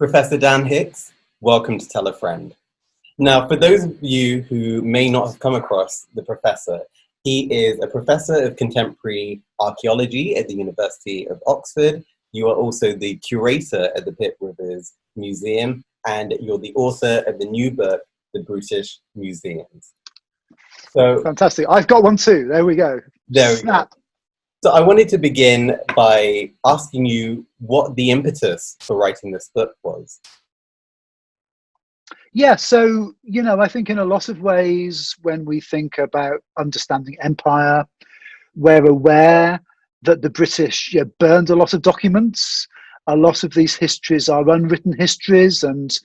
Professor Dan Hicks, welcome to Tell a Friend. Now, for those of you who may not have come across the professor, he is a professor of contemporary archaeology at the University of Oxford. You are also the curator at the Pitt Rivers Museum, and you're the author of the new book, The Brutish Museums. So, fantastic. I've got one too. There we go. There we go. So I wanted to begin by asking you what the impetus for writing this book was. Yeah, so, I think in a lot of ways, when we think about understanding empire, we're aware that the British burned a lot of documents. A lot of these histories are unwritten histories. And,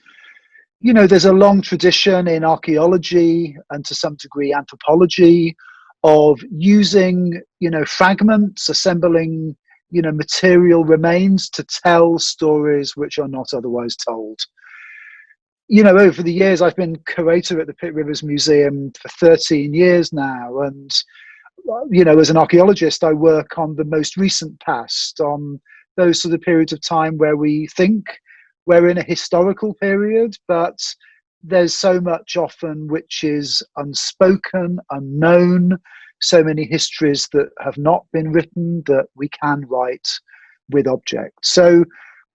there's a long tradition in archaeology and to some degree anthropology of using, fragments, assembling, material remains to tell stories which are not otherwise told. Over the years, I've been curator at the Pitt Rivers Museum for 13 years now. And, as an archaeologist, I work on the most recent past, on those sort of periods of time where we think we're in a historical period, but there's so much often which is unspoken, unknown, so many histories that have not been written that we can write with objects. So,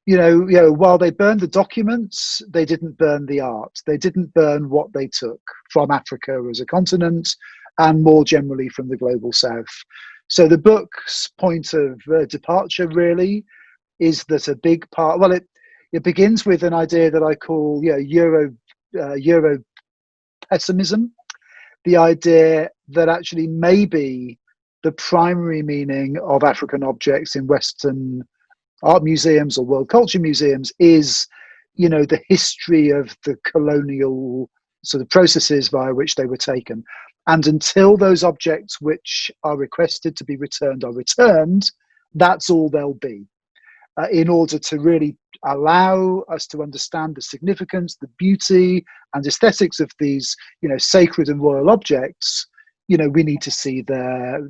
while they burned the documents, they didn't burn the art. They didn't burn what they took from Africa as a continent and more generally from the global south. So the book's point of departure really is that a big part, well, it begins with an idea that I call Euro pessimism, the idea that actually maybe the primary meaning of African objects in Western art museums or world culture museums is, the history of the colonial sort of processes via which they were taken. And until those objects which are requested to be returned are returned, that's all they'll be. In order to really allow us to understand the significance, the beauty and aesthetics of these, sacred and royal objects, we need to see their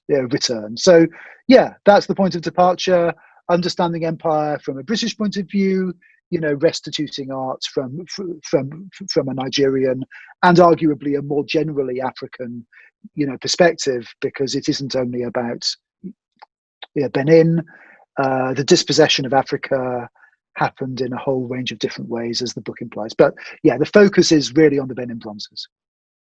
return. So, yeah, that's the point of departure. Understanding empire from a British point of view, restituting art from a Nigerian and arguably a more generally African, perspective, because it isn't only about Benin. The dispossession of Africa happened in a whole range of different ways, as the book implies. But yeah, the focus is really on the Benin Bronzes.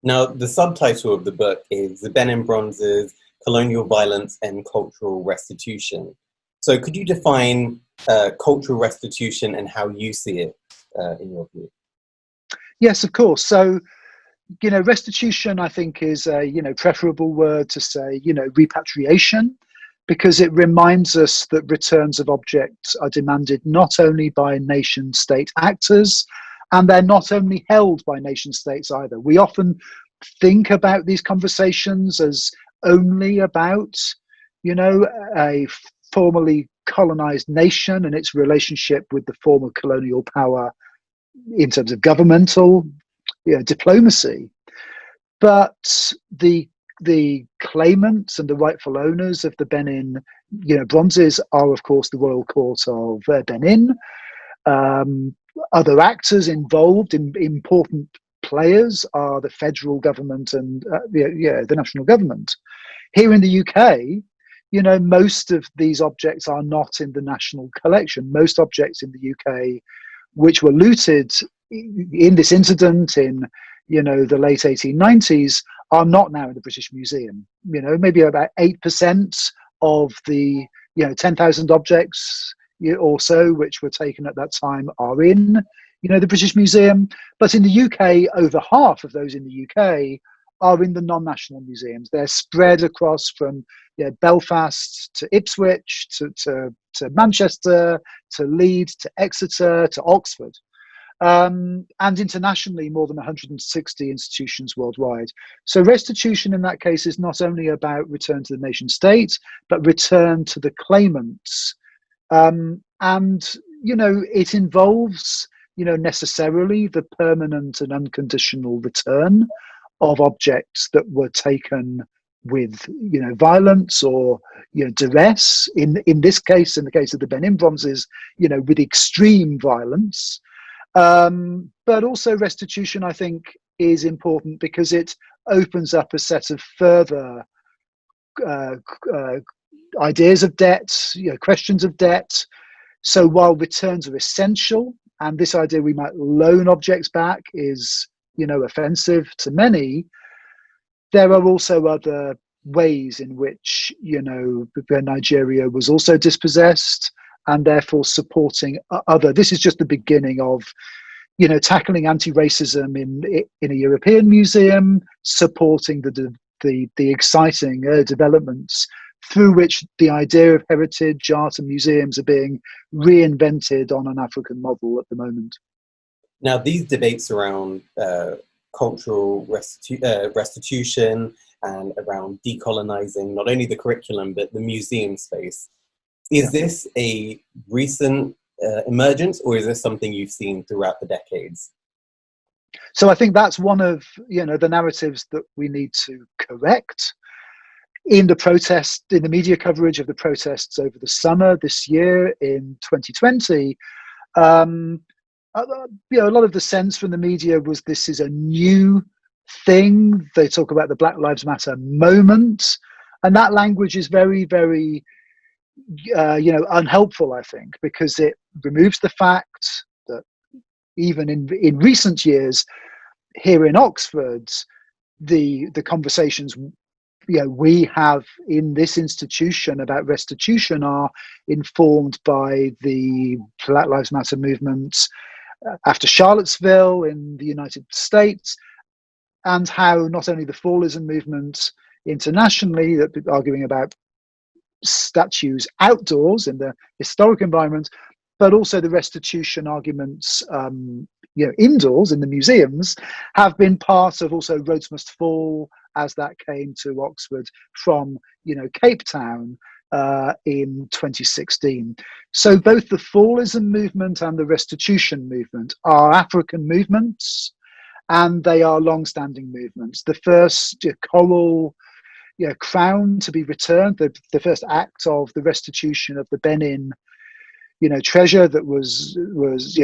Now, the subtitle of the book is The Benin Bronzes, Colonial Violence and Cultural Restitution. So could you define cultural restitution and how you see it in your view? Yes, of course. So, restitution, I think, is a, preferable word to say, repatriation, because it reminds us that returns of objects are demanded not only by nation state actors, and they're not only held by nation states either. We often think about these conversations as only about, a formerly colonized nation and its relationship with the former colonial power in terms of governmental diplomacy. But the claimants and the rightful owners of the Benin bronzes are, of course, the royal court of Benin. Other actors involved, important players, are the federal government and the national government. Here in the UK, most of these objects are not in the national collection. Most objects in the UK, which were looted in this incident in, the late 1890s, are not now in the British Museum. Maybe about 8% of the, 10,000 objects or so which were taken at that time are in, the British Museum. But in the UK, over half of those in the UK are in the non-national museums. They're spread across from Belfast to Ipswich to Manchester to Leeds to Exeter to Oxford. And internationally, more than 160 institutions worldwide. So restitution in that case is not only about return to the nation state, but return to the claimants. And, it involves, necessarily the permanent and unconditional return of objects that were taken with violence or duress. In this case, in the case of the Benin Bronzes, with extreme violence. But also restitution, I think, is important because it opens up a set of further ideas of debt, questions of debt. So while returns are essential, and this idea we might loan objects back is offensive to many, there are also other ways in which Nigeria was also dispossessed, and therefore supporting other. This is just the beginning of tackling anti-racism in a European museum, supporting the exciting developments through which the idea of heritage, art, and museums are being reinvented on an African model at the moment. Now, these debates around cultural restitution and around decolonizing not only the curriculum but the museum space, is this a recent emergence, or is this something you've seen throughout the decades? So I think that's one of the narratives that we need to correct. In the media coverage of the protests over the summer this year in 2020, a lot of the sense from the media was this is a new thing. They talk about the Black Lives Matter moment, and that language is very, very unhelpful, I think, because it removes the fact that even in recent years here in Oxford, the conversations we have in this institution about restitution are informed by the Black Lives Matter movement after Charlottesville in the United States, and how not only the fallism movement internationally, that arguing about statues outdoors in the historic environment, but also the restitution arguments indoors in the museums have been part of also Rhodes Must Fall, as that came to Oxford from Cape Town in 2016. So both the fallism movement and the restitution movement are African movements, and they are long-standing movements. The first coral crown to be returned, the first act of the restitution of the Benin treasure that was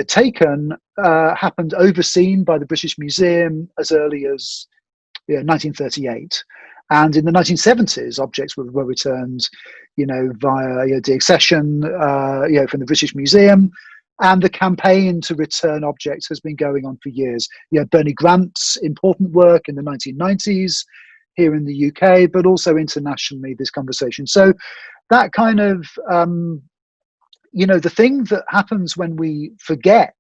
taken, happened overseen by the British Museum as early as 1938, and in the 1970s objects were returned via deaccession from the British Museum, and the campaign to return objects has been going on for years. Bernie Grant's important work in the 1990s here in the UK, but also internationally, this conversation. So that kind of the thing that happens when we forget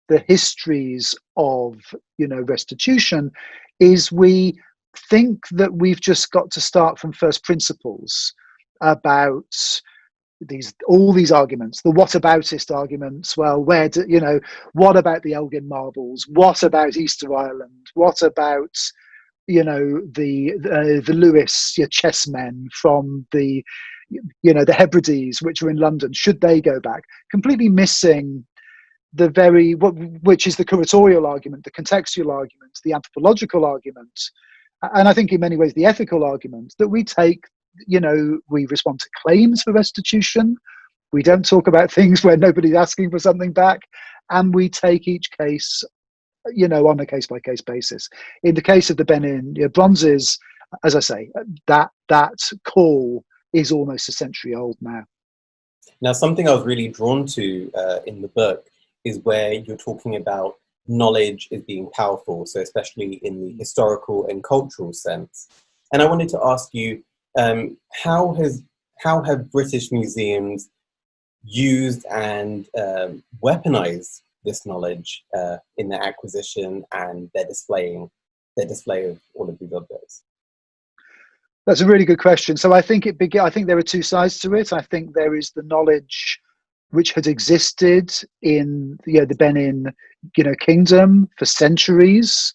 the histories of restitution is we think that we've just got to start from first principles about all these arguments, the whataboutist arguments. Well, what about the Elgin marbles? What about Easter Island? What about the Lewis chessmen from the Hebrides, which are in London? Should they go back? Completely missing which is the curatorial argument, the contextual argument, the anthropological argument, and I think in many ways the ethical argument that we take. We respond to claims for restitution. We don't talk about things where nobody's asking for something back, and we take each case on a case-by-case basis. In the case of the Benin Bronzes, as I say, that call is almost a century old now. Now, something I was really drawn to in the book is where you're talking about knowledge as being powerful, so especially in the historical and cultural sense. And I wanted to ask you, how have British museums used and weaponized this knowledge in their acquisition and their display of all of these objects? That's a really good question. So I think there are two sides to it. I think there is the knowledge which had existed in the Benin kingdom for centuries.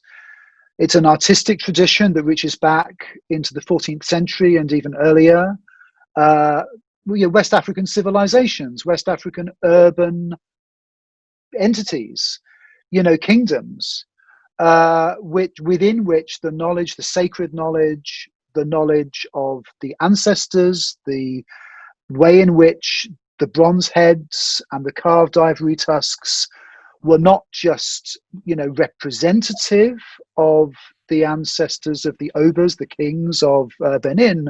It's an artistic tradition that reaches back into the 14th century and even earlier. West African civilizations, West African urban entities, kingdoms, within which the knowledge, the sacred knowledge, the knowledge of the ancestors, the way in which the bronze heads and the carved ivory tusks were not just, representative of the ancestors of the Obas, the kings of Benin,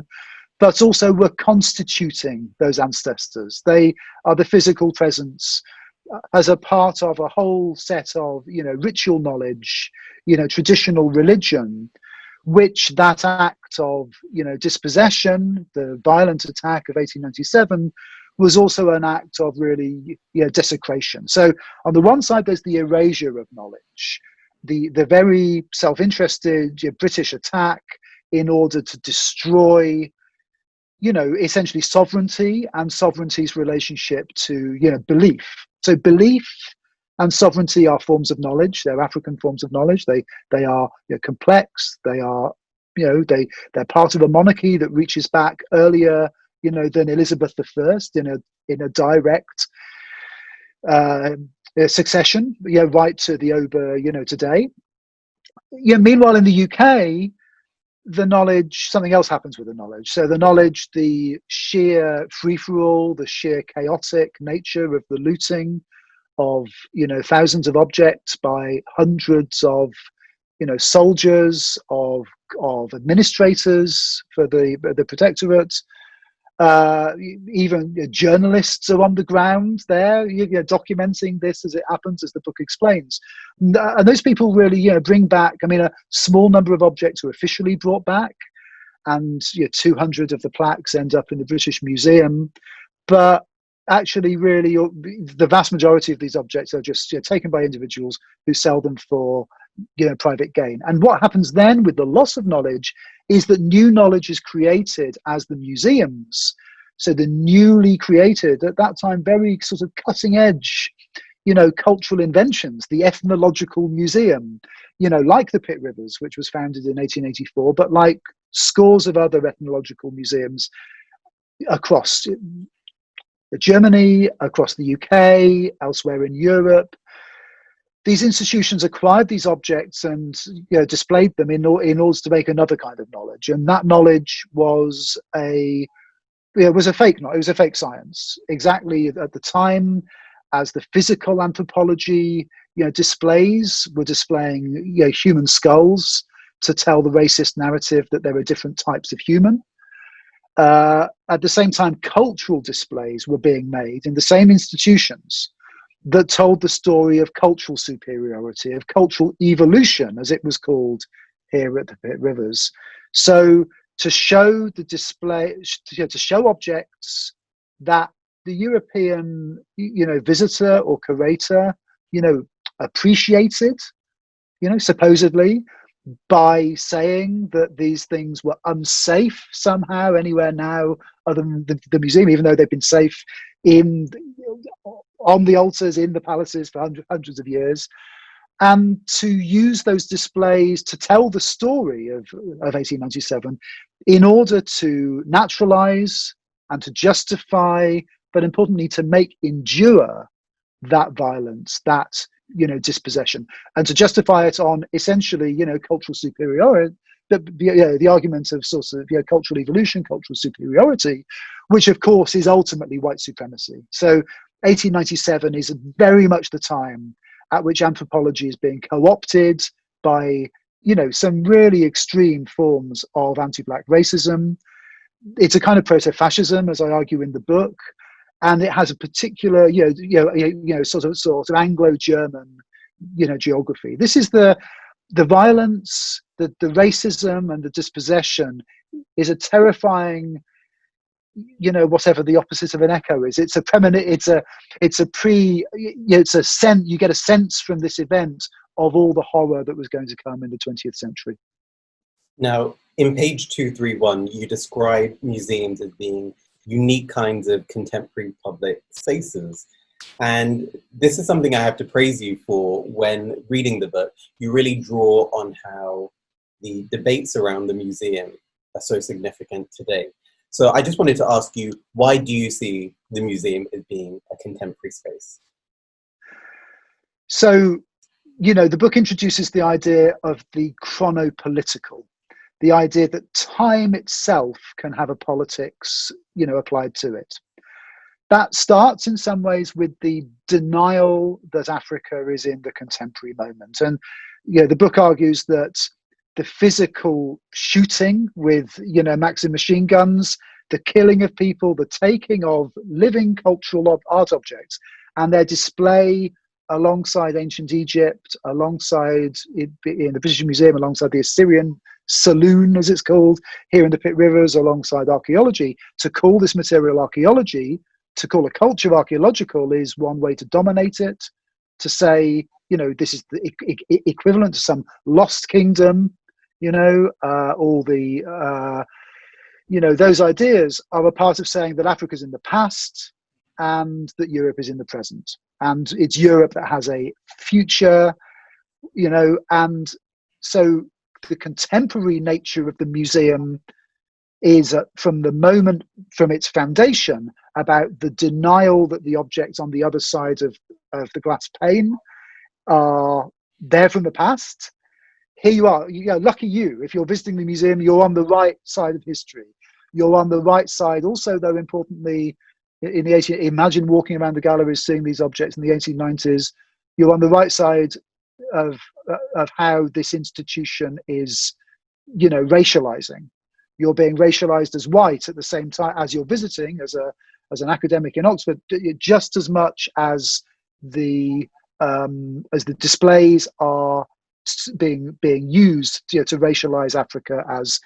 but also were constituting those ancestors. They are the physical presence as a part of a whole set of, ritual knowledge, traditional religion, which that act of, dispossession, the violent attack of 1897, was also an act of really desecration. So on the one side, there's the erasure of knowledge, the very self-interested British attack in order to destroy, essentially sovereignty and sovereignty's relationship to, belief. So belief and sovereignty are forms of knowledge. They're African forms of knowledge. They are complex. They are, they're part of a monarchy that reaches back earlier, than Elizabeth I in a direct succession, right to the Oba, today. Meanwhile, in the UK, the knowledge, something else happens with the knowledge. So the knowledge, the sheer free-for-all, the sheer chaotic nature of the looting of, thousands of objects by hundreds of, soldiers, of administrators for the protectorate. Even journalists are on the ground there, documenting this as it happens, as the book explains. And those people really, bring back, a small number of objects were officially brought back, and 200 of the plaques end up in the British Museum. But actually, really, the vast majority of these objects are just taken by individuals who sell them for private gain. And what happens then with the loss of knowledge is that new knowledge is created as the museums. So the newly created, at that time, very sort of cutting edge, cultural inventions, the Ethnological Museum, like the Pitt Rivers, which was founded in 1884, but like scores of other ethnological museums across Germany, across the UK, elsewhere in Europe. These institutions acquired these objects and displayed them in order to make another kind of knowledge, and that knowledge was a fake knowledge. It was a fake science, exactly at the time as the physical anthropology displays were displaying human skulls to tell the racist narrative that there are different types of human. At the same time, cultural displays were being made in the same institutions that told the story of cultural superiority, of cultural evolution, as it was called here at the Pitt Rivers. So to show the display, to show objects that the European, visitor or curator, appreciated, supposedly, by saying that these things were unsafe somehow anywhere now other than the museum, even though they've been safe on the altars in the palaces for hundreds of years, and to use those displays to tell the story of 1897 in order to naturalize and to justify, but importantly to make endure that violence, that dispossession, and to justify it on essentially cultural superiority, the argument of sort of cultural evolution, cultural superiority, which of course is ultimately white supremacy. So 1897 is very much the time at which anthropology is being co-opted by some really extreme forms of anti-black racism. It's a kind of proto-fascism, as I argue in the book, and it has a particular sort of Anglo-German geography. This is the violence, the racism and the dispossession is a terrifying, whatever the opposite of an echo is. It's a permanent, it's a sense, you get a sense from this event of all the horror that was going to come in the 20th century. Now, in page 231, you describe museums as being unique kinds of contemporary public spaces. And this is something I have to praise you for when reading the book. You really draw on how the debates around the museum are so significant today. So I just wanted to ask you, why do you see the museum as being a contemporary space? So, the book introduces the idea of the chronopolitical. the idea that time itself can have a politics, applied to it. That starts in some ways with the denial that Africa is in the contemporary moment. And the book argues that the physical shooting with Maxim machine guns, the killing of people, the taking of living cultural art objects and their display alongside ancient Egypt, alongside in the British Museum, alongside the Assyrian saloon, as it's called, here in the Pitt Rivers, alongside archaeology. To call this material archaeology, to call a culture archaeological, is one way to dominate it, to say, this is the equivalent to some lost kingdom, all the, those ideas are a part of saying that Africa's in the past and that Europe is in the present. And it's Europe that has a future, and so the contemporary nature of the museum is from its foundation about the denial that the objects on the other side of the glass pane are there from the past. Here you are, lucky you. If you're visiting the museum, you're on the right side of history. You're on the right side also, though, importantly, in the 18, imagine walking around the galleries seeing these objects in the 1890s. You're on the right side of how this institution is, racializing. You're being racialized as white at the same time as you're visiting as an academic in Oxford, just as much as the displays are being used to racialize Africa as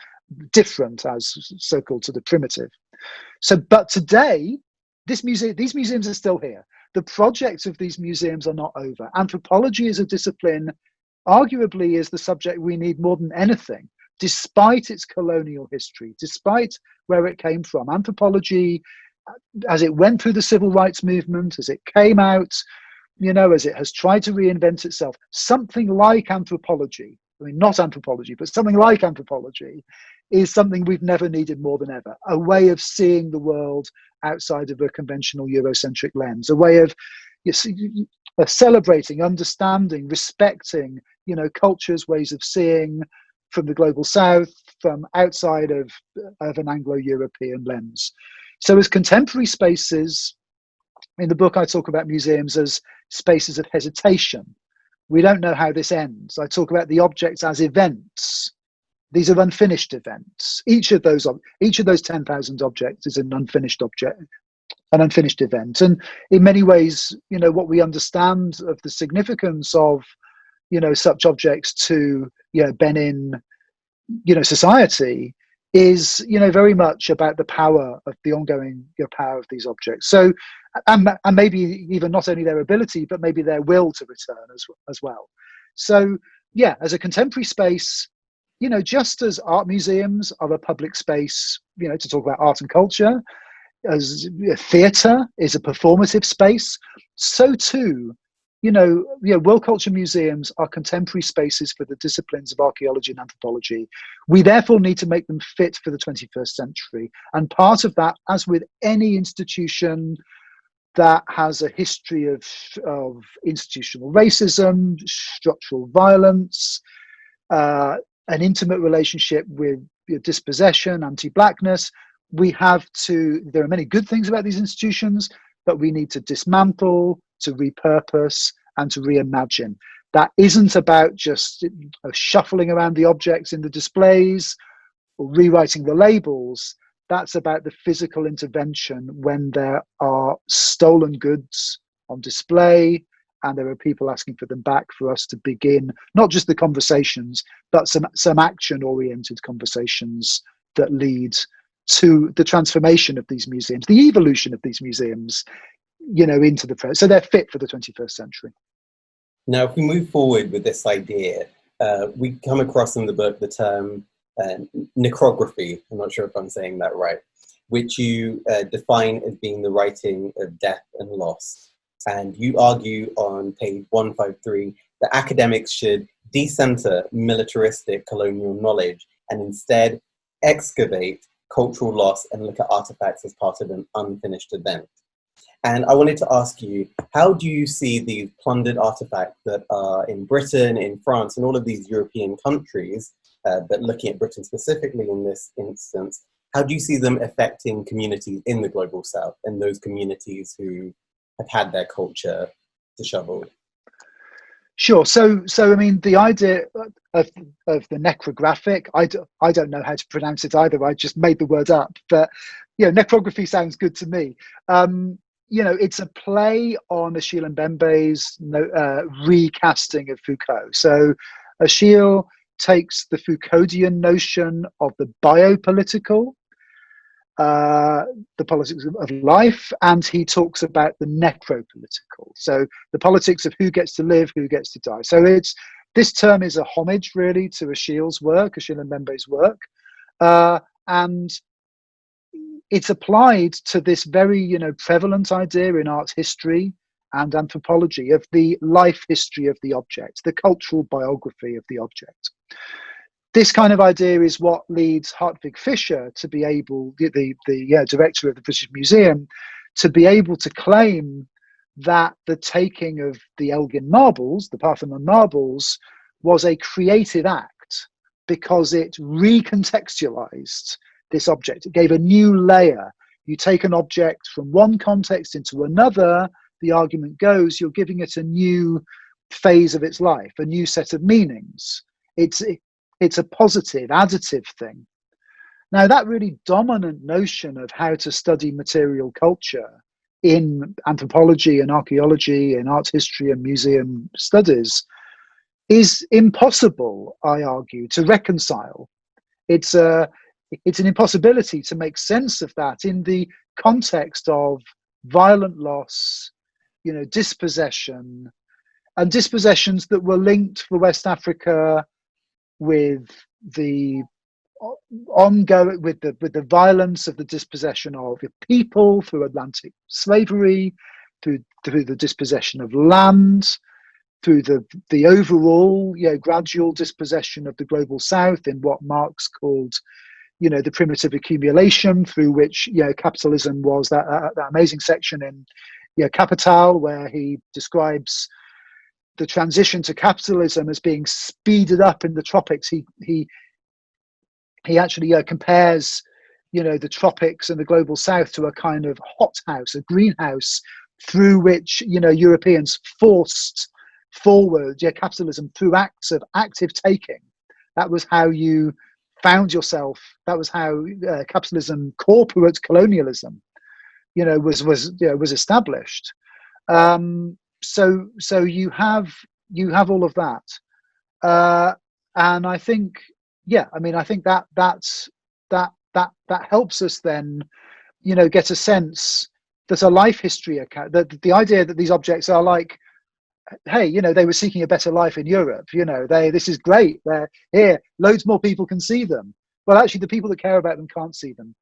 different, as so-called to the primitive. So, but today, these museums are still here. The projects of these museums are not over. Anthropology as a discipline arguably is the subject we need more than anything, despite its colonial history, despite where it came from. Anthropology, as it went through the civil rights movement, as it came out, as it has tried to reinvent itself, something like anthropology, not anthropology, but something like anthropology, is something we've never needed more than ever. A way of seeing the world outside of a conventional Eurocentric lens, a way of celebrating, understanding, respecting, cultures, ways of seeing from the global south, from outside of an Anglo-European lens. So as contemporary spaces, in the book I talk about museums as spaces of hesitation. We don't know how this ends. I talk about the objects as events. These are unfinished events. Each of those 10,000 objects is an unfinished object, an unfinished event. And in many ways, what we understand of the significance of, such objects to, Benin, society is, very much about the power of the ongoing power of these objects. So, and maybe even not only their ability, but maybe their will to return as well. So, as a contemporary space, just as art museums are a public space, to talk about art and culture, as theatre is a performative space, so too, world culture museums are contemporary spaces for the disciplines of archaeology and anthropology. We therefore need to make them fit for the 21st century. And part of that, as with any institution that has a history of institutional racism, structural violence, an intimate relationship with dispossession, anti-blackness, there are many good things about these institutions, but we need to dismantle, to repurpose, and to reimagine. That isn't about just shuffling around the objects in the displays or rewriting the labels. That's about the physical intervention when there are stolen goods on display and there are people asking for them back, for us to begin not just the conversations, but some action-oriented conversations that lead to the transformation of these museums, the evolution of these museums, into the present. So they're fit for the 21st century. Now, if we move forward with this idea, we come across in the book the term necrography. I'm not sure if I'm saying that right, which you define as being the writing of death and loss. And you argue on page 153 that academics should decenter militaristic colonial knowledge and instead excavate cultural loss and look at artifacts as part of an unfinished event. And I wanted to ask you, how do you see these plundered artifacts that are in Britain, in France, and all of these European countries but looking at Britain specifically in this instance, how do you see them affecting communities in the global south and those communities who have had their culture disheveled? Sure. So I mean, the idea of the necrographic, I don't know how to pronounce it either. I just made the word up, but necrography sounds good to me. It's a play on Achille Mbembe's recasting of Foucault. So Achille takes the Foucauldian notion of the biopolitical, the politics of life, and he talks about the necropolitical, so the politics of who gets to live, who gets to die. So this term is a homage really to Achille's work, Achille Mbembe's work, and it's applied to this very prevalent idea in art history and anthropology of the life history of the object, the cultural biography of the object. This kind of idea is what leads Hartwig Fischer to be able, the director of the British Museum, to be able to claim that the taking of the Elgin marbles, the Parthenon marbles, was a creative act because it recontextualized this object. It gave a new layer. You take an object from one context into another, the argument goes, you're giving it a new phase of its life, a new set of meanings. It's a positive, additive thing. Now, that really dominant notion of how to study material culture in anthropology and archaeology and art history and museum studies is impossible, I argue, to reconcile. It's an impossibility to make sense of that in the context of violent loss, dispossession, and dispossessions that were linked for West Africa with the ongoing, with the violence of the dispossession of people through Atlantic slavery, through the dispossession of land, through the overall gradual dispossession of the global south in what Marx called the primitive accumulation, through which capitalism was that amazing section in Capital where he describes the transition to capitalism as being speeded up in the tropics. He actually compares the tropics and the global south to a kind of hothouse, a greenhouse through which Europeans forced forward capitalism through acts of active taking. That was how you found yourself. That was how capitalism, corporate colonialism, was established. So you have all of that, and I think I think that helps us then get a sense that a life history account, that the idea that these objects are like, hey, they were seeking a better life in Europe, this is great, they're here, loads more people can see them. Well, actually the people that care about them can't see them.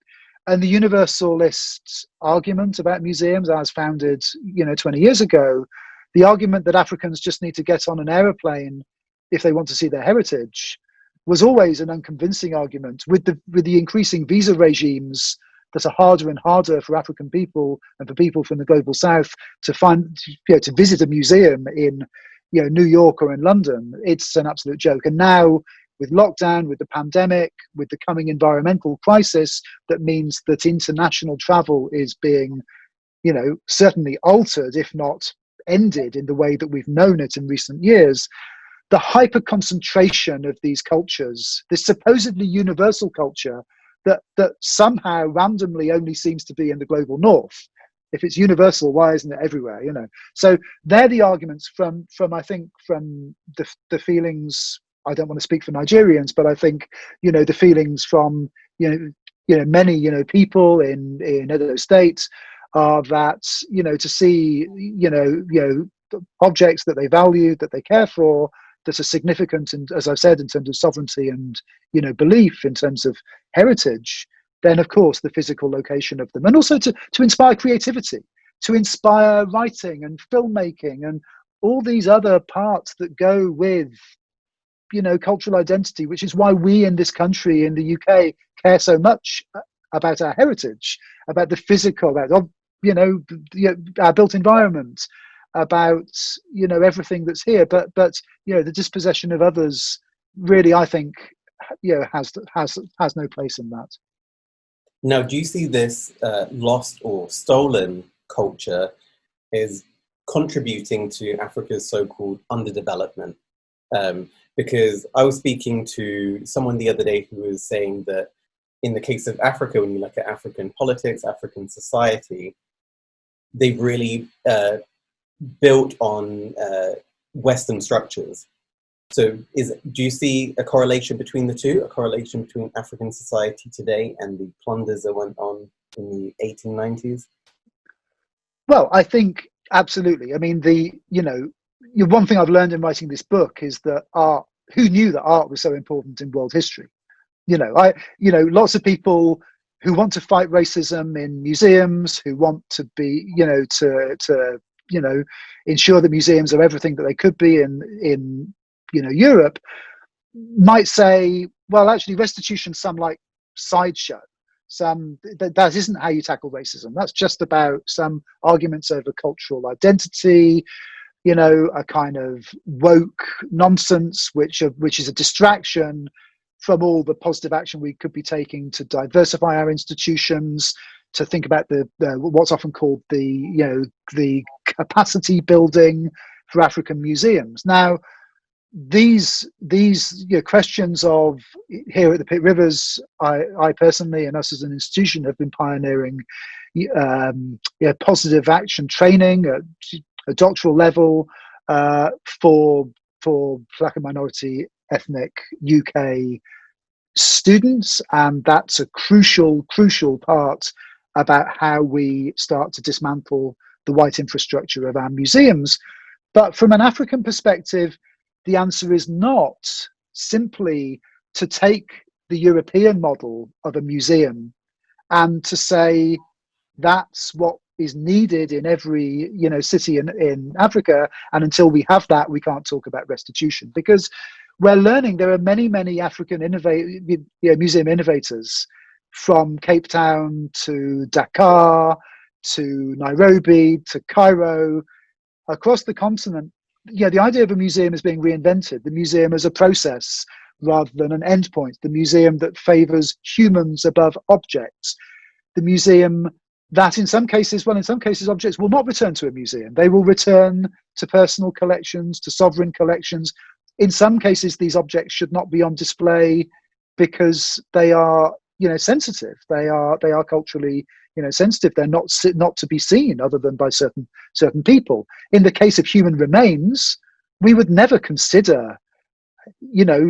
And the universalist argument about museums, as founded 20 years ago, the argument that Africans just need to get on an aeroplane if they want to see their heritage, was always an unconvincing argument. With the increasing visa regimes that are harder and harder for African people and for people from the global south to to visit a museum in New York or in London, it's an absolute joke. And now with lockdown, with the pandemic, with the coming environmental crisis, that means that international travel is being certainly altered, if not ended, in the way that we've known it in recent years. The hyper concentration of these cultures, this supposedly universal culture that somehow randomly only seems to be in the global north. If it's universal, why isn't it everywhere? So they're the arguments from I think from the feelings. I don't want to speak for Nigerians, but I think the feelings from many people in other states are that to see objects that they value, that they care for, that are significant, and as I've said, in terms of sovereignty and belief, in terms of heritage, then of course the physical location of them, and also to inspire creativity, to inspire writing and filmmaking and all these other parts that go with cultural identity, which is why we in this country, in the UK, care so much about our heritage, about the physical, about our built environment, about everything that's here. But the dispossession of others really, I think, has no place in that. Now, do you see this lost or stolen culture is contributing to Africa's so-called underdevelopment? Because I was speaking to someone the other day who was saying that in the case of Africa, when you look at African politics, African society, they've really built on Western structures. So do you see a correlation between the two, a correlation between African society today and the plunders that went on in the 1890s? Well, I think absolutely. I mean, one thing I've learned in writing this book is that art, who knew that art was so important in world history? Lots of people who want to fight racism in museums, who want to be, to ensure that museums are everything that they could be in Europe, might say, well, actually, restitution's some like sideshow. That isn't how you tackle racism. That's just about some arguments over cultural identity, a kind of woke nonsense, which is a distraction from all the positive action we could be taking to diversify our institutions, to think about the what's often called the capacity building for African museums. Now, these questions of, here at the Pitt Rivers, I personally and us as an institution have been pioneering positive action training at a doctoral level for Black and minority ethnic UK students, and that's a crucial part about how we start to dismantle the white infrastructure of our museums. But from an African perspective, the answer is not simply to take the European model of a museum and to say that's what is needed in every city in Africa, and until we have that, we can't talk about restitution. Because we're learning there are many African museum innovators, from Cape Town to Dakar to Nairobi to Cairo, across the continent. The idea of a museum is being reinvented. The museum as a process rather than an endpoint. The museum that favors humans above objects. The museum that in some cases objects will not return to a museum. They will return to personal collections, to sovereign collections. In some cases, these objects should not be on display because they are, sensitive. They are culturally, sensitive. They're not to be seen other than by certain people. In the case of human remains, we would never consider,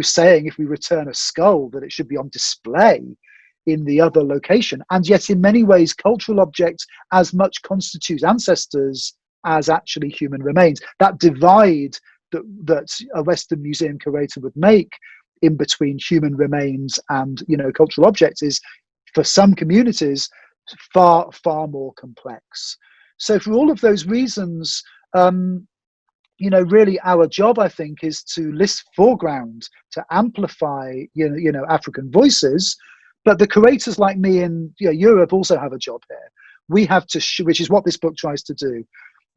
saying if we return a skull that it should be on display in the other location. And yet, in many ways, cultural objects as much constitute ancestors as actually human remains. That divide that a Western museum curator would make in between human remains and cultural objects is, for some communities, far more complex. So for all of those reasons, really our job, I think, is to foreground, to amplify African voices. But the curators like me in Europe also have a job here. We have to, which is what this book tries to do.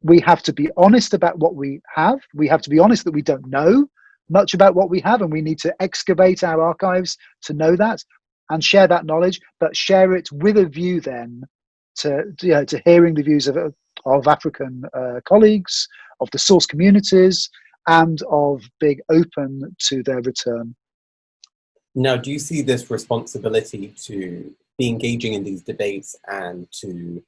We have to be honest about what we have. We have to be honest that we don't know much about what we have, and we need to excavate our archives to know that and share that knowledge, but share it with a view then to hearing the views of African colleagues, of the source communities, and of being open to their return. Now, do you see this responsibility to be engaging in these debates and to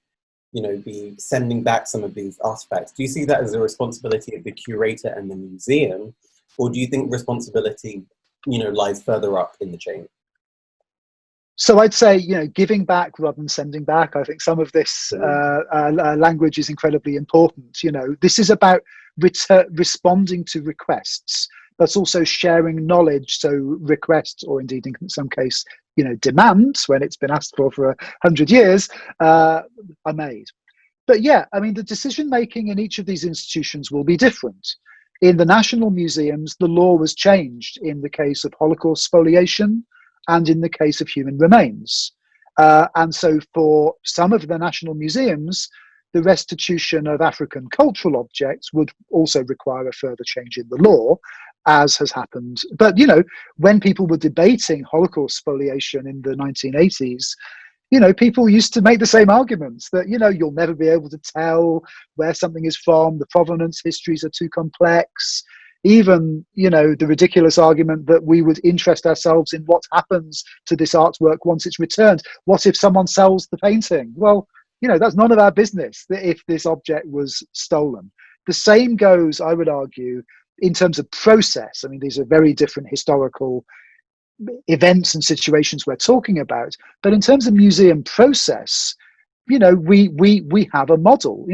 be sending back some of these artifacts? Do you see that as a responsibility of the curator and the museum, or do you think responsibility, lies further up in the chain? So I'd say, giving back rather than sending back. I think some of this language is incredibly important. This is about responding to requests, but also sharing knowledge. So requests, or indeed in some case, demands, when it's been asked for 100 years, are made. But yeah, I mean, the decision making in each of these institutions will be different. In the national museums, the law was changed in the case of Holocaust spoliation and in the case of human remains. And so for some of the national museums, the restitution of African cultural objects would also require a further change in the law. as has happened. But, when people were debating Holocaust spoliation in the 1980s, people used to make the same arguments that, you'll never be able to tell where something is from, the provenance histories are too complex. Even, the ridiculous argument that we would interest ourselves in what happens to this artwork once it's returned. What if someone sells the painting? Well, that's none of our business if this object was stolen. The same goes, I would argue, in terms of process. I mean, these are very different historical events and situations we're talking about. But in terms of museum process, we have a model.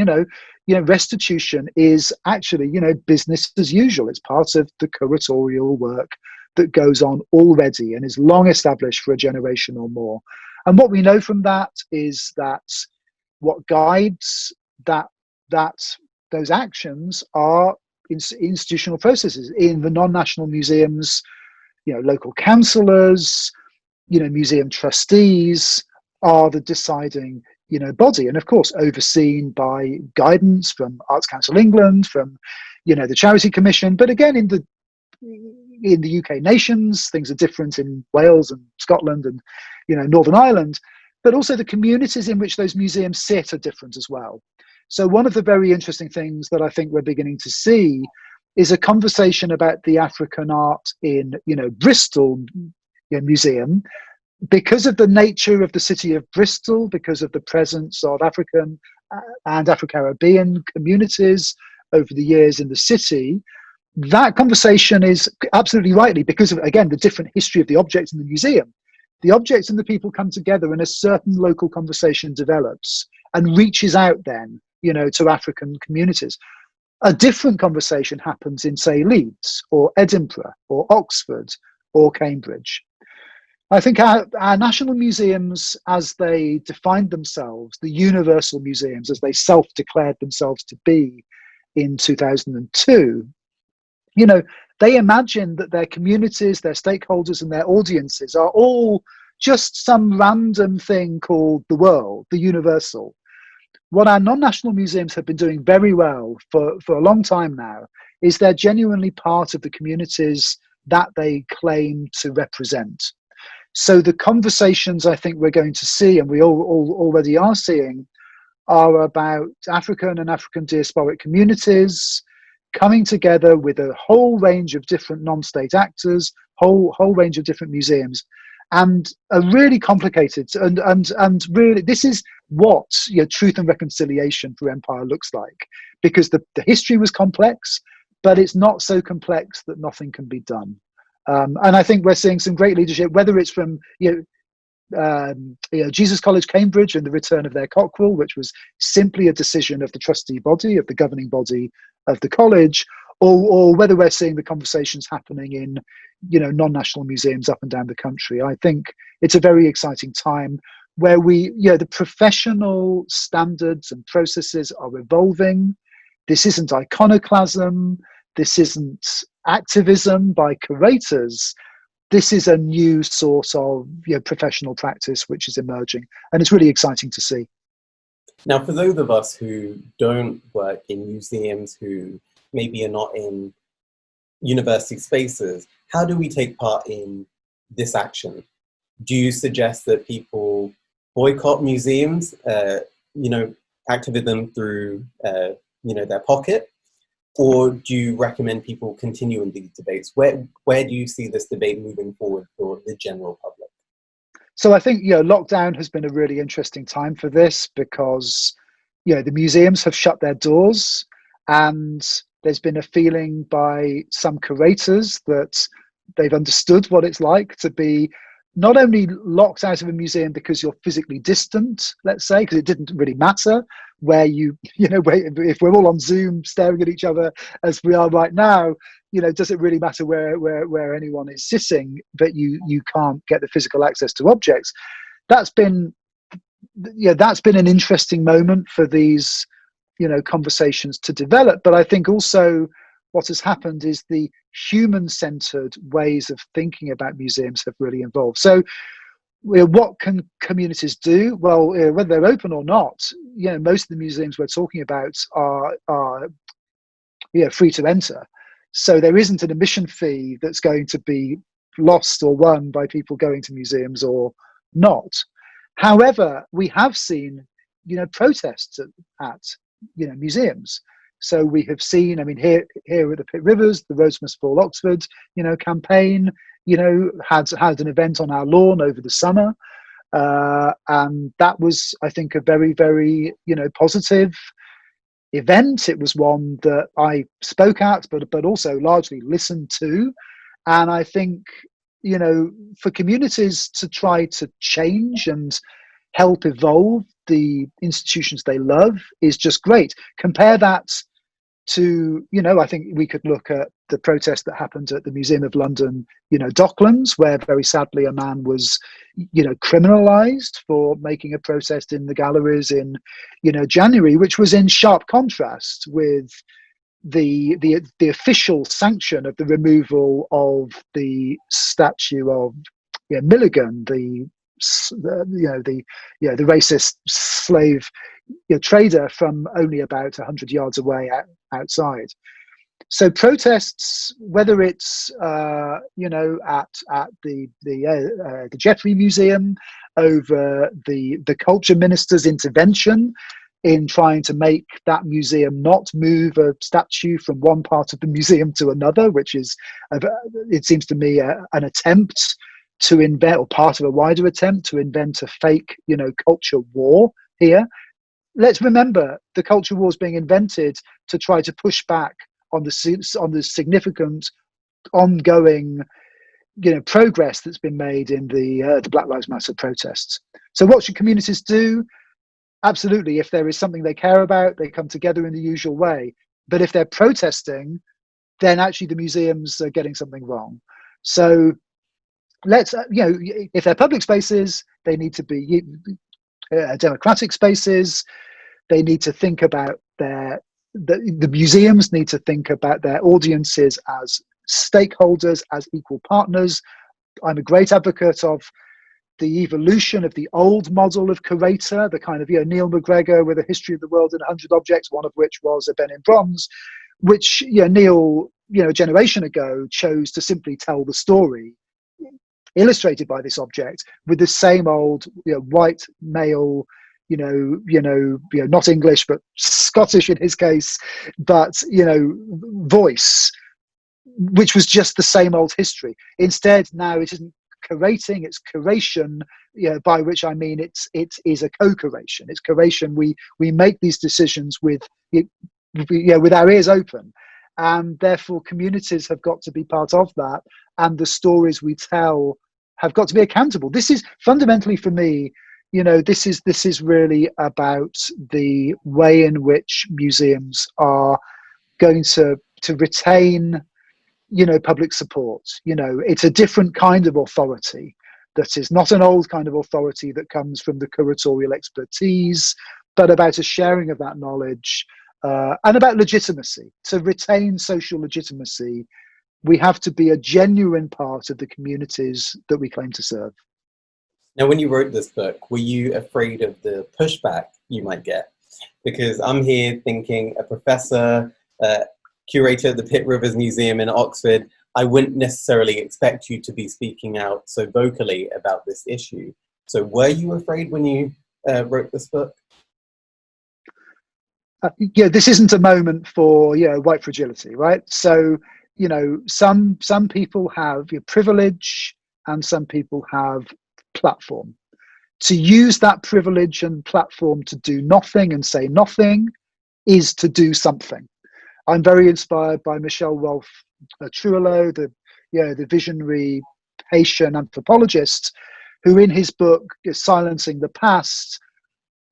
Restitution is actually, business as usual. It's part of the curatorial work that goes on already and is long established for a generation or more. And what we know from that is that what guides those actions are institutional processes. In the non-national museums, local councillors, museum trustees are the deciding, body, and of course overseen by guidance from Arts Council England, from, the Charity Commission. But again, in the UK nations, things are different in Wales and Scotland and, Northern Ireland. But also the communities in which those museums sit are different as well. So one of the very interesting things that I think we're beginning to see is a conversation about the African art in, Bristol Museum, because of the nature of the city of Bristol, because of the presence of African and Afro-Caribbean communities over the years in the city. That conversation is absolutely rightly because of, again, the different history of the objects in the museum. The objects and the people come together and a certain local conversation develops and reaches out then, to African communities. A different conversation happens in, say, Leeds or Edinburgh or Oxford or Cambridge. I think our national museums, as they defined themselves, the universal museums, as they self-declared themselves to be in 2002, they imagine that their communities, their stakeholders, and their audiences are all just some random thing called the world, the universal. What our non-national museums have been doing very well for a long time now is they're genuinely part of the communities that they claim to represent. So the conversations I think we're going to see, and we all already are seeing, are about African and African diasporic communities coming together with a whole range of different non-state actors, whole range of different museums, and a really complicated and really, this is what truth and reconciliation for empire looks like, because the history was complex, but it's not so complex that nothing can be done. And I think we're seeing some great leadership, whether it's from Jesus College, Cambridge, and the return of their cockerel, which was simply a decision of the trustee body, of the governing body of the college, or whether we're seeing the conversations happening in non-national museums up and down the country. I think it's a very exciting time where the professional standards and processes are evolving. This isn't iconoclasm. This isn't activism by curators. This is a new sort of professional practice which is emerging, and it's really exciting to see. Now, for those of us who don't work in museums, who maybe are not in university spaces, how do we take part in this action? Do you suggest that people boycott museums, activism through, their pocket? Or do you recommend people continue in these debates? Where do you see this debate moving forward for the general public? So I think, lockdown has been a really interesting time for this because, the museums have shut their doors, and there's been a feeling by some curators that they've understood what it's like to be not only locked out of a museum because you're physically distant, let's say, because it didn't really matter where if we're all on Zoom staring at each other as we are right now, does it really matter where anyone is sitting, but you can't get the physical access to objects? That's been an interesting moment for these, conversations to develop. But I think also what has happened is the human-centered ways of thinking about museums have really evolved. So what can communities do? Well, whether they're open or not, most of the museums we're talking about are free to enter. So there isn't an admission fee that's going to be lost or won by people going to museums or not. However, we have seen, protests at museums. So we have seen, I mean, here at the Pitt Rivers, the Roads Must Fall Oxford, campaign, had an event on our lawn over the summer. And that was, I think, a very, very, positive event. It was one that I spoke at, but also largely listened to. And I think, for communities to try to change and help evolve the institutions they love is just great. Compare that to, I think we could look at the protest that happened at the Museum of London, Docklands, where very sadly a man was, criminalized for making a protest in the galleries in, January, which was in sharp contrast with the official sanction of the removal of the statue of Milligan, the racist slave trader, from only about 100 yards away outside. So protests, whether it's at the Jeffrey Museum over the culture minister's intervention in trying to make that museum not move a statue from one part of the museum to another, which is, it seems to me, an attempt to invent, or part of a wider attempt to invent, a fake, culture war here. Let's remember the culture war is being invented to try to push back on the significant ongoing, progress that's been made in the Black Lives Matter protests. So what should communities do? Absolutely, if there is something they care about, they come together in the usual way. But if they're protesting, then actually the museums are getting something wrong. So let's, if they're public spaces, they need to be democratic spaces. They need to think about the museums need to think about their audiences as stakeholders, as equal partners. I'm a great advocate of the evolution of the old model of curator, the kind of Neil McGregor with a history of the world in 100 objects, one of which was a Benin Bronze, which Neil, a generation ago, chose to simply tell the story illustrated by this object with the same old white male, not English but Scottish in his case, but voice, which was just the same old history. Instead, now it isn't curating, it's curation, by which I mean it is a co-curation. It's curation. We make these decisions with our ears open, and therefore communities have got to be part of that, and the stories we tell have got to be accountable. This is fundamentally, for me, this is really about the way in which museums are going to retain public support. It's a different kind of authority that is not an old kind of authority that comes from the curatorial expertise, but about a sharing of that knowledge, and about legitimacy. To retain social legitimacy, we have to be a genuine part of the communities that we claim to serve. Now, when you wrote this book, were you afraid of the pushback you might get? Because I'm here thinking, a professor, curator at the Pitt Rivers Museum in Oxford, I wouldn't necessarily expect you to be speaking out so vocally about this issue. So were you afraid when you wrote this book? This isn't a moment for white fragility, right? So some people have privilege, and some people have platform. To use that privilege and platform to do nothing and say nothing is to do something. I'm very inspired by Michel Rolfe Truelot, the visionary Haitian anthropologist, who in his book Silencing the Past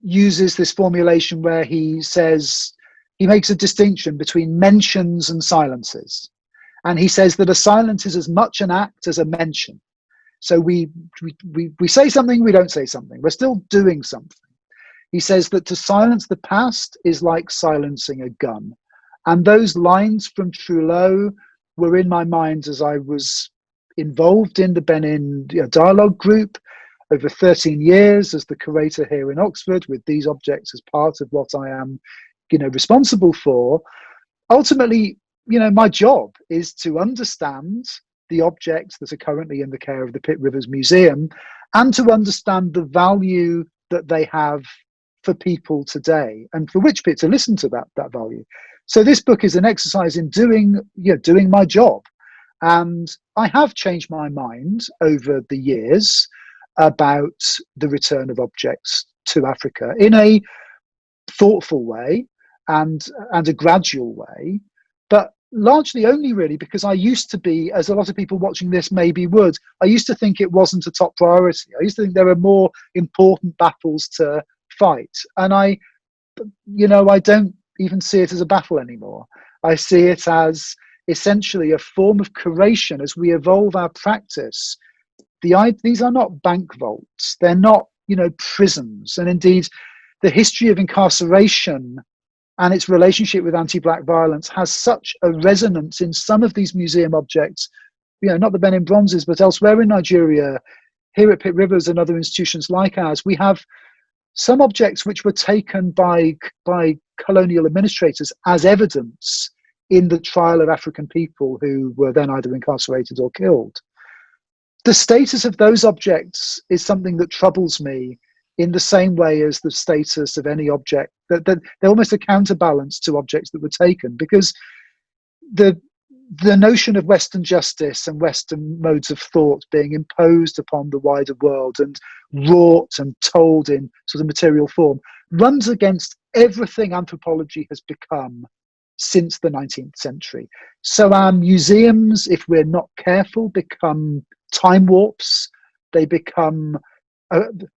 uses this formulation where he says, he makes a distinction between mentions and silences. And he says that a silence is as much an act as a mention. So we say something, we don't say something. We're still doing something. He says that to silence the past is like silencing a gun. And those lines from Truelot were in my mind as I was involved in the Benin dialogue group over 13 years as the curator here in Oxford, with these objects as part of what I am responsible for. Ultimately, my job is to understand the objects that are currently in the care of the Pitt Rivers Museum, and to understand the value that they have for people today, and for which bit to listen to that value. So this book is an exercise in doing my job. And I have changed my mind over the years about the return of objects to Africa in a thoughtful way and a gradual way, but largely only really because I used to be, as a lot of people watching this maybe would, I used to think it wasn't a top priority. I used to think there were more important battles to fight. And I don't even see it as a battle anymore. I see it as essentially a form of curation as we evolve our practice. These are not bank vaults. They're not, prisons. And indeed, the history of incarceration and its relationship with anti-Black violence has such a resonance in some of these museum objects, not the Benin Bronzes, but elsewhere in Nigeria, here at Pitt Rivers and other institutions like ours. We have some objects which were taken by colonial administrators as evidence in the trial of African people who were then either incarcerated or killed. The status of those objects is something that troubles me in the same way as the status of any object, that they're almost a counterbalance to objects that were taken, because the notion of Western justice and Western modes of thought being imposed upon the wider world and wrought and told in sort of material form runs against everything anthropology has become since the 19th century. So our museums, if we're not careful, become time warps. They become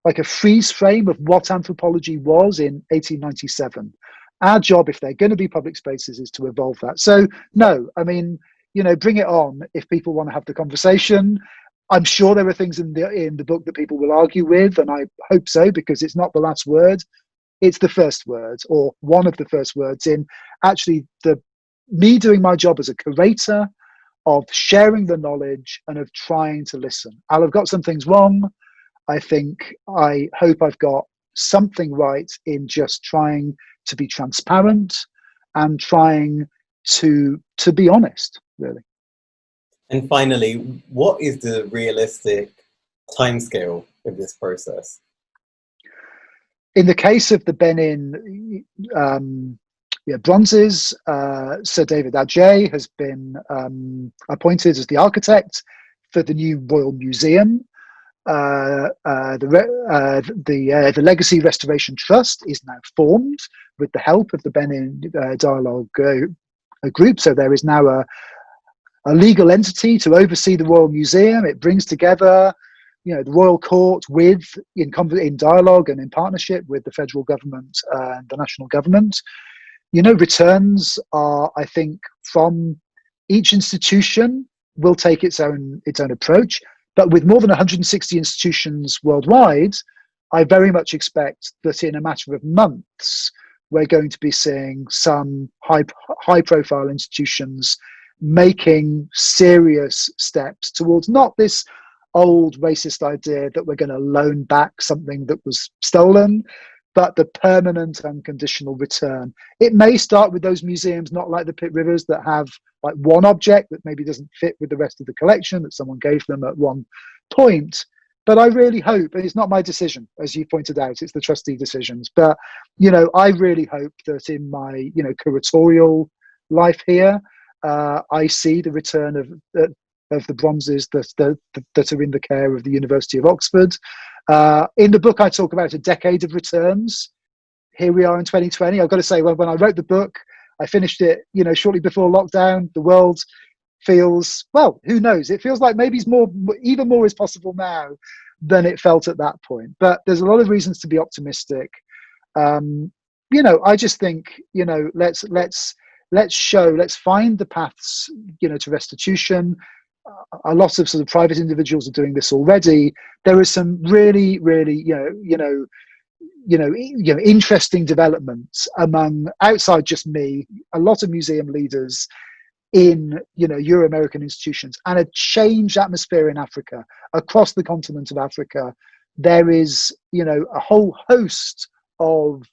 like a freeze frame of what anthropology was in 1897. Our job, if they're going to be public spaces, is to evolve that. So no, I mean, bring it on if people want to have the conversation. I'm sure there are things in the book that people will argue with, and I hope so, because it's not the last word. It's the first word, or one of the first words in actually me doing my job as a curator, of sharing the knowledge and of trying to listen. I'll have got some things wrong. I hope I've got something right in just trying to be transparent and trying to be honest, really. And finally, what is the realistic timescale of this process? In the case of the Benin Bronzes, Sir David Adjaye has been appointed as the architect for the new Royal Museum. The Legacy Restoration Trust is now formed with the help of the Benin Dialogue Group. So there is now a legal entity to oversee the Royal Museum. It brings together, the Royal Court in dialogue and in partnership with the federal government and the national government. Returns are, I think, from each institution will take its own approach. But with more than 160 institutions worldwide, I very much expect that in a matter of months, we're going to be seeing some high-profile institutions making serious steps towards not this old racist idea that we're going to loan back something that was stolen, but the permanent unconditional return. It may start with those museums, not like the Pitt Rivers, that have like one object that maybe doesn't fit with the rest of the collection that someone gave them at one point. But I really hope, and it's not my decision, as you pointed out, it's the trustee decisions. But, I really hope that in my, curatorial life here, I see the return of the bronzes that are in the care of the University of Oxford. In the book, I talk about a decade of returns. Here we are in 2020. I've got to say, when I wrote the book, I finished it, shortly before lockdown. The world feels, well, who knows? It feels like maybe even more is possible now than it felt at that point. But there's a lot of reasons to be optimistic. I just think, let's find the paths, to restitution. A lot of sort of private individuals are doing this already. There is some really, really, interesting developments outside just me, a lot of museum leaders in, Euro-American institutions, and a changed atmosphere in Africa, across the continent of Africa. There is, a whole host of,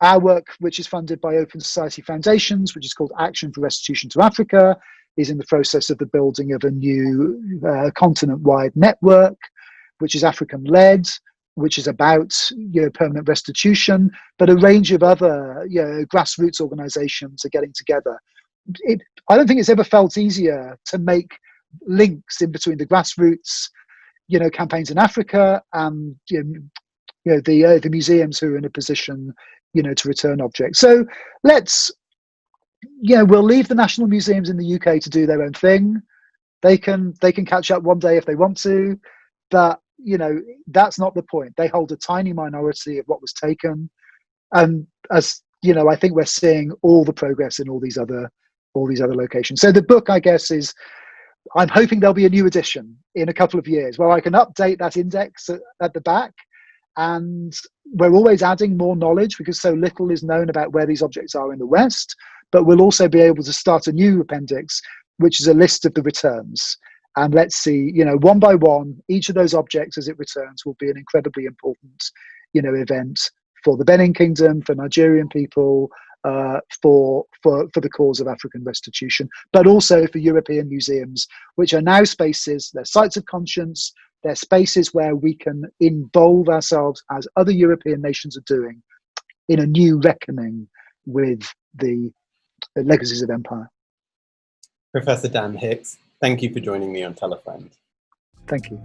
Our work, which is funded by Open Society Foundations, which is called Action for Restitution to Africa, is in the process of the building of a new continent-wide network, which is African-led, which is about permanent restitution, but a range of other grassroots organizations are getting together. I don't think it's ever felt easier to make links in between the grassroots campaigns in Africa and the museums who are in a position to return objects. So we'll leave the national museums in the UK to do their own thing. They can catch up one day if they want to, but that's not the point. They hold a tiny minority of what was taken, and as I think we're seeing all the progress in all these other locations. So the book, I guess, is, I'm hoping there'll be a new edition in a couple of years where I can update that index at the back. And we're always adding more knowledge because so little is known about where these objects are in the West. But we'll also be able to start a new appendix, which is a list of the returns. And let's see, one by one, each of those objects as it returns will be an incredibly important, event for the Benin Kingdom, for Nigerian people, for the cause of African restitution, but also for European museums, which are now spaces, they're sites of conscience, they're spaces where we can involve ourselves, as other European nations are doing, in a new reckoning with the legacies of empire. Professor Dan Hicks, thank you for joining me on Telefriend. Thank you.